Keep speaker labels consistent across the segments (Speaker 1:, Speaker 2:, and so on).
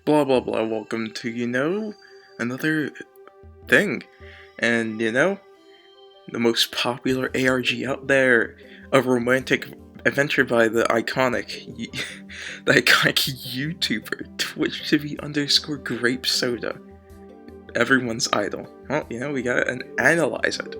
Speaker 1: blah blah blah, welcome to, another thing. And the most popular ARG out there, a romantic adventure by the iconic YouTuber, Twitch TV underscore grape soda. Everyone's idol. Well, we gotta analyze it.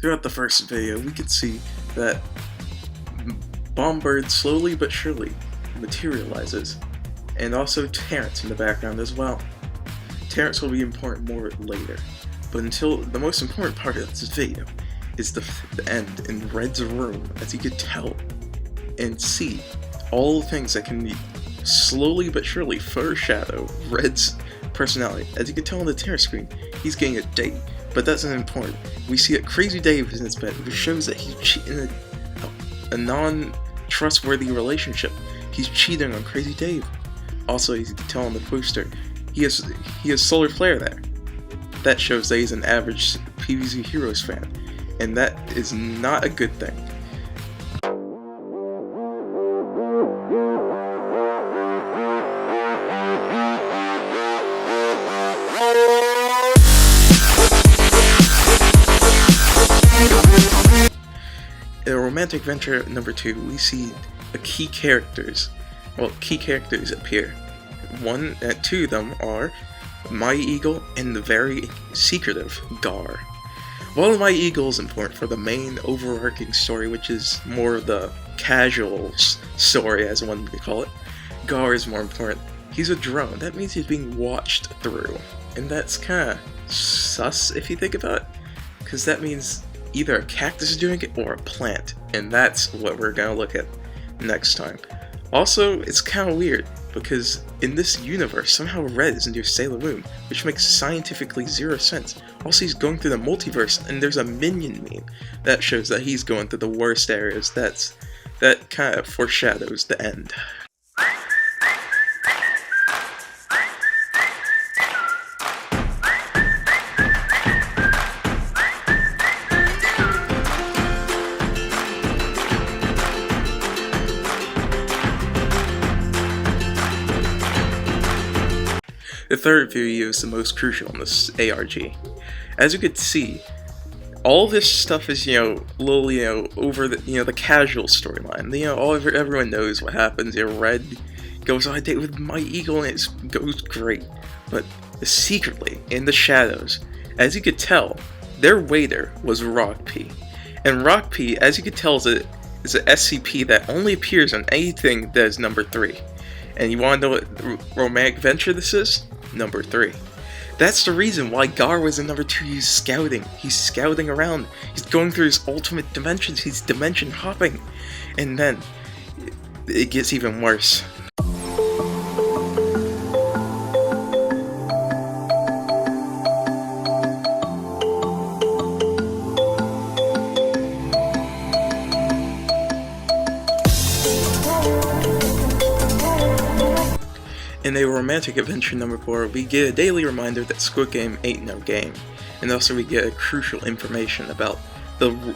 Speaker 1: Throughout the first video, we could see that Bombird slowly but surely materializes, and also Terrence in the background as well. Terrence will be important more later, but until the most important part of this video is the end in Red's room, as you could tell and see all the things that can slowly but surely foreshadow Red's personality. As you can tell on the Terrence screen, he's getting a date. But that's not important. We see that Crazy Dave is in his bed, which shows that he's cheating in a non-trustworthy relationship. He's cheating on Crazy Dave. Also, as you can tell on the poster, he has solar flare there. That shows that he's an average PvZ Heroes fan, and that is not a good thing. In Romantic Venture number 2, we see key characters appear. Two of them are My Eagle and the very secretive Gar. While My Eagle is important for the main overarching story, which is more of the casual story, as one could call it, Gar is more important. He's a drone. That means he's being watched through, and that's kinda sus if you think about it, because that means either a cactus is doing it or a plant, and that's what we're gonna look at next time. Also, it's kind of weird, because in this universe, somehow Red is into Sailor Moon, which makes scientifically zero sense. Also, he's going through the multiverse, and there's a minion meme that shows that he's going through the worst areas. That kind of foreshadows the end. The third video is the most crucial in this ARG. As you could see, all this stuff is, a little, over the casual storyline. Everyone knows what happens. Red goes on a date with My Eagle and it goes great. But secretly, in the shadows, as you could tell, their waiter was Rock P. And Rock P, as you could tell, is an SCP that only appears on anything that is number 3. And you want to know what romantic venture this is? Number 3. That's the reason why Gar was in number 2. He's scouting. He's scouting around. He's going through his ultimate dimensions. He's dimension hopping. And then it gets even worse. In a romantic adventure number 4, we get a daily reminder that Squid Game ain't no game, and also we get crucial information about the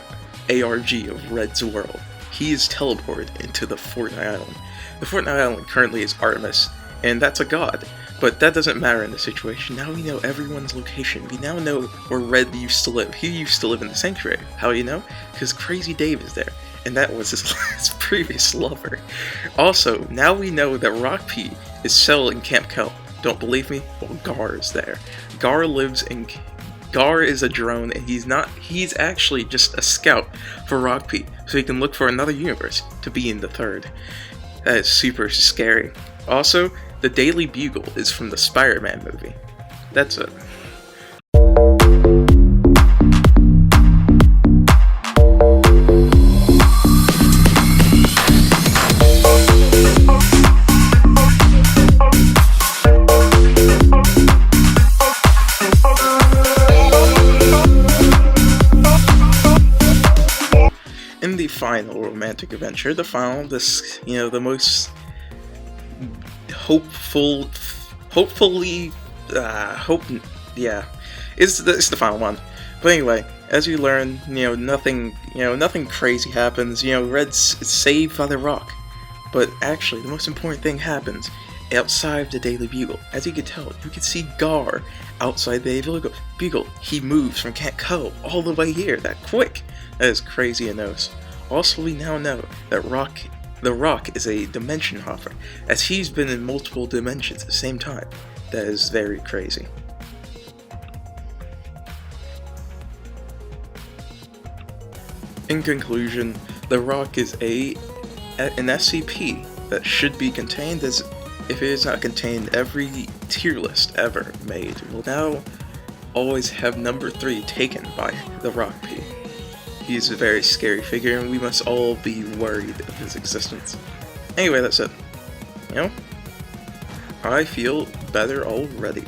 Speaker 1: ARG of Red's world. He is teleported into the Fortnite Island. The Fortnite Island currently is Artemis, and that's a god, but that doesn't matter in this situation. Now we know everyone's location. We now know where Red used to live. He used to live in the Sanctuary. How do you know? Because Crazy Dave is there, and that was his previous lover. Also, now we know that Rock P is settled in Camp Kel. Don't believe me? Well, Gar is there. Gar is a drone, and he's actually just a scout for Rock P, so he can look for another universe to be in the third. That is super scary. Also, the Daily Bugle is from the Spider-Man movie. That's it. In the final romantic adventure, the most hopeful hopefully, yeah, it's the final one. But anyway, as you learn, nothing crazy happens. Red's saved by the Rock. But actually, the most important thing happens outside the Daily Bugle. As you can tell, you can see Gar outside the Daily Bugle. He moves from Can't Co all the way here that quick. That is crazy and knows. Also, we now know that the Rock is a dimension hopper, as he's been in multiple dimensions at the same time. That is very crazy. In conclusion, the Rock is an SCP that should be contained, as if it is not contained, every tier list ever made will now always have number 3 taken by the Rock P. He's a very scary figure, and we must all be worried of his existence. Anyway, that's it. I feel better already.